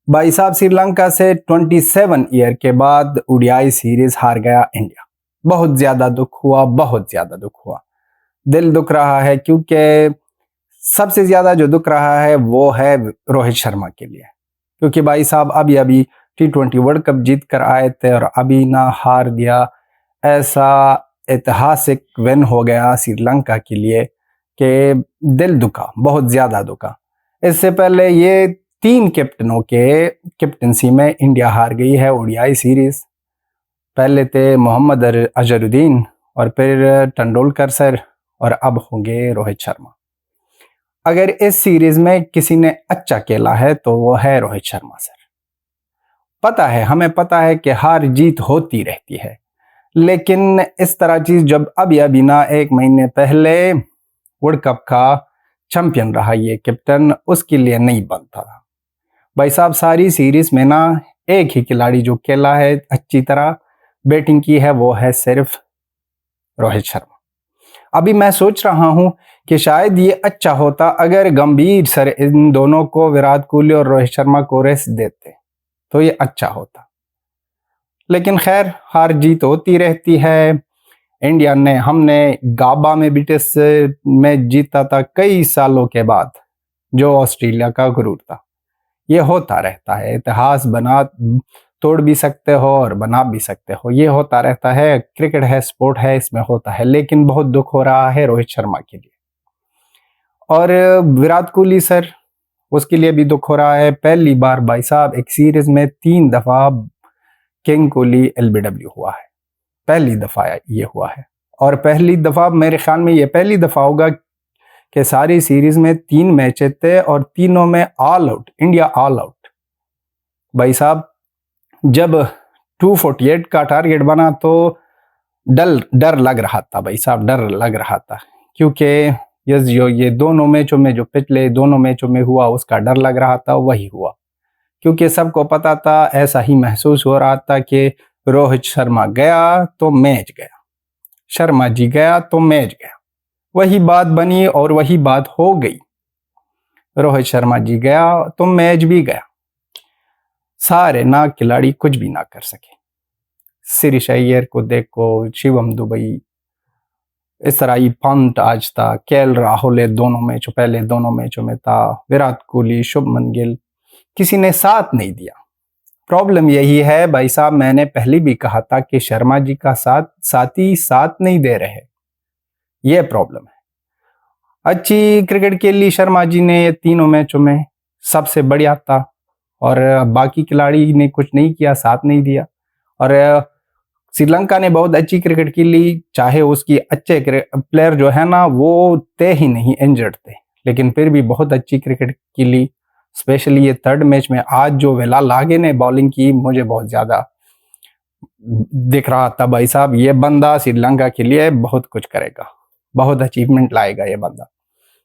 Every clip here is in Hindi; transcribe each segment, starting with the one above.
भाई साहब, श्रीलंका से 27 ईयर के बाद ओडीआई सीरीज हार गया इंडिया। बहुत ज्यादा दुख हुआ, बहुत ज्यादा दुख हुआ। दिल दुख रहा है क्योंकि सबसे ज्यादा जो दुख रहा है वो है रोहित शर्मा के लिए। क्योंकि भाई साहब अभी अभी T20 वर्ल्ड कप जीत कर आए थे और अभी ना हार दिया। ऐसा ऐतिहासिक विन हो गया श्रीलंका के लिए कि दिल दुखा, बहुत ज्यादा दुखा। इससे पहले ये 3 कैप्टनों के कैप्टनसी में इंडिया हार गई है ओडीआई सीरीज। पहले थे मोहम्मद अजहरुद्दीन और फिर तेंदुलकर सर और अब होंगे रोहित शर्मा। अगर इस सीरीज में किसी ने अच्छा खेला है तो वो है रोहित शर्मा सर। पता है, हमें पता है कि हार जीत होती रहती है, लेकिन इस तरह चीज जब अभी अभी ना 1 महीने पहले वर्ल्ड कप का चैंपियन रहा ये कैप्टन, उसके लिए नहीं बनता था। भाई साहब सारी सीरीज में ना एक ही खिलाड़ी जो खेला है अच्छी तरह बैटिंग की है वो है सिर्फ रोहित शर्मा। अभी मैं सोच रहा हूं कि शायद ये अच्छा होता अगर गंभीर सर इन दोनों को, विराट कोहली और रोहित शर्मा को रेस्ट देते तो ये अच्छा होता। लेकिन खैर हार जीत होती रहती है। इंडिया ने, हमने गाबा में भी टेस्ट में जीता था कई सालों के बाद, जो ऑस्ट्रेलिया का गुरूर था। ये होता रहता है, इतिहास बना तोड़ भी सकते हो और बना भी सकते हो, ये होता रहता है। क्रिकेट है, स्पोर्ट है, इसमें होता है। लेकिन बहुत दुख हो रहा है रोहित शर्मा के लिए और विराट कोहली सर, उसके लिए भी दुख हो रहा है। पहली बार भाई साहब एक सीरीज में 3 दफा किंग कोहली LBW हुआ है, पहली दफा ये हुआ है। और पहली दफा मेरे ख्याल में ये पहली दफा होगा कि सारी सीरीज में 3 मैच थे और तीनों में all out, India all out. भाई साहब जब 248 का टारगेट बना तो डर लग रहा था भाई साहब, डर लग रहा था। क्योंकि ये दोनों मैचों में, जो पिछले दोनों मैचों में हुआ, उसका डर लग रहा था, वही हुआ। क्योंकि सबको पता था, ऐसा ही महसूस हो रहा था कि रोहित शर्मा गया तो मैच गया, शर्मा जी गया तो मैच गया। वही बात बनी और वही बात हो गई। रोहित शर्मा जी गया तो मैच भी गया। सारे ना खिलाड़ी कुछ भी ना कर सके। श्रेयस अय्यर को देखो, शिवम दुबई, इस तरह ही पंत आज था, केएल राहुल पहले दोनों मैचों में था, विराट कोहली, शुभमन गिल, किसी ने साथ नहीं दिया। प्रॉब्लम यही है भाई साहब, मैंने पहले भी कहा था कि शर्मा जी का साथी साथ नहीं दे रहे, यह प्रॉब्लम है। अच्छी क्रिकेट के लिए शर्मा जी ने तीनों मैचों में सबसे बढ़िया था और बाकी खिलाड़ी ने कुछ नहीं किया, साथ नहीं दिया। और श्रीलंका ने बहुत अच्छी क्रिकेट की ली, चाहे उसकी अच्छे प्लेयर जो है ना वो थे ही नहीं, इंजर्ड थे, लेकिन फिर भी बहुत अच्छी क्रिकेट की ली। स्पेशली ये 3rd मैच में आज जो वेला लागे ने बॉलिंग की, मुझे बहुत ज्यादा दिख रहा था भाई साहब, ये बंदा श्रीलंका के लिए बहुत कुछ करेगा, बहुत अचीवमेंट लाएगा ये बंदा।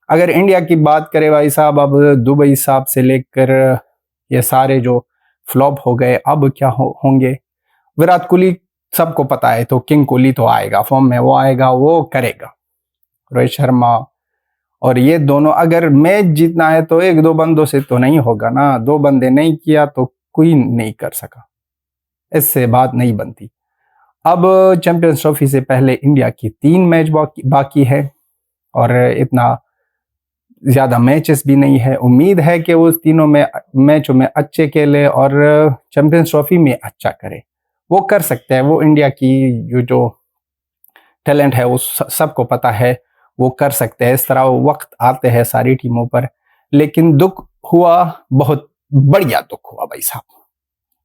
अगर इंडिया की बात करें भाई साहब, अब दुबई साहब से लेकर ये सारे जो फ्लॉप हो गए, अब क्या होंगे। विराट कोहली सबको पता है, तो किंग कोहली तो आएगा, फॉर्म में वो आएगा, वो करेगा। रोहित शर्मा और ये दोनों, अगर मैच जीतना है तो 1-2 बंदों से तो नहीं होगा ना। 2 बंदे नहीं किया तो कोई नहीं कर सका, इससे बात नहीं बनती। अब चैंपियंस ट्रॉफी से पहले इंडिया की 3 मैच बाकी है और इतना ज्यादा मैचेस भी नहीं है। उम्मीद है कि वो उस तीनों में मैचों में अच्छे खेले और चैंपियंस ट्रॉफी में अच्छा करे। वो कर सकते हैं, वो इंडिया की जो टैलेंट है वो सबको पता है, वो कर सकते हैं। इस तरह वक्त आते हैं सारी टीमों पर। लेकिन दुख हुआ, बहुत बढ़िया दुख हुआ भाई साहब,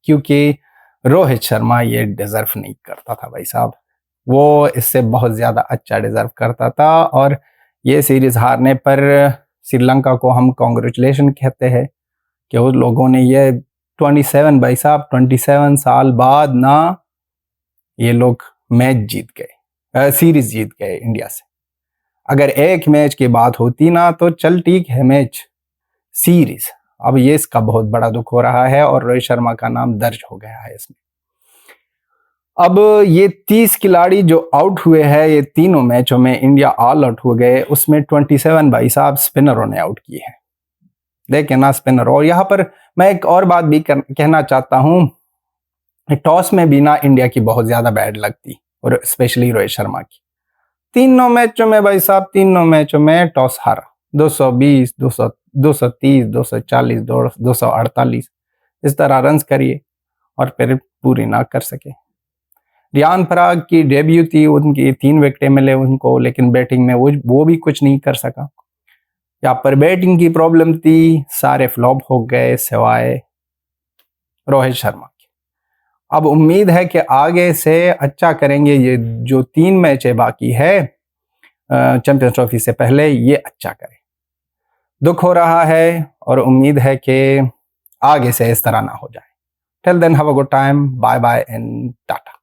क्योंकि रोहित शर्मा ये डिजर्व नहीं करता था भाई साहब, वो इससे बहुत ज्यादा अच्छा डिजर्व करता था। और ये सीरीज हारने पर श्रीलंका को हम कॉन्ग्रेचुलेशन कहते हैं कि उन लोगों ने ये 27 भाई साहब, 27 साल बाद ना ये लोग मैच जीत गए, सीरीज जीत गए इंडिया से। अगर एक मैच की बात होती ना तो चल ठीक है, मैच, सीरीज, अब ये इसका बहुत बड़ा दुख हो रहा है और रोहित शर्मा का नाम दर्ज हो गया है इसमें। अब ये 30 खिलाड़ी जो आउट हुए हैं ये तीनों मैचों में, इंडिया ऑल आउट हो गए, उसमें 27 भाई साहब स्पिनरों ने आउट किए हैं। देखें ना स्पिनर। और यहाँ पर मैं एक और बात भी कहना चाहता हूँ, टॉस में भी ना इंडिया की बहुत ज़्यादा बैड लगती, और स्पेशली रोहित शर्मा की। तीनों मैचों में भाई साहब, तीनों मैचों में टॉस हारा। 220, 200, 230, 240, 248 इस तरह रन्स करिए और फिर पूरी ना कर सके। रियान पराग की डेब्यू थी, उनकी 3 विकेटें मिले उनको, लेकिन बैटिंग में वो भी कुछ नहीं कर सका। यहाँ पर बैटिंग की प्रॉब्लम थी, सारे फ्लॉप हो गए सिवाय रोहित शर्मा के। अब उम्मीद है कि आगे से अच्छा करेंगे, ये जो 3 मैच बाकी है चैंपियंस ट्रॉफी से पहले, ये अच्छा करें। दुख हो रहा है और उम्मीद है कि आगे से इस तरह ना हो जाए। Till then have a good time, bye bye and Tata.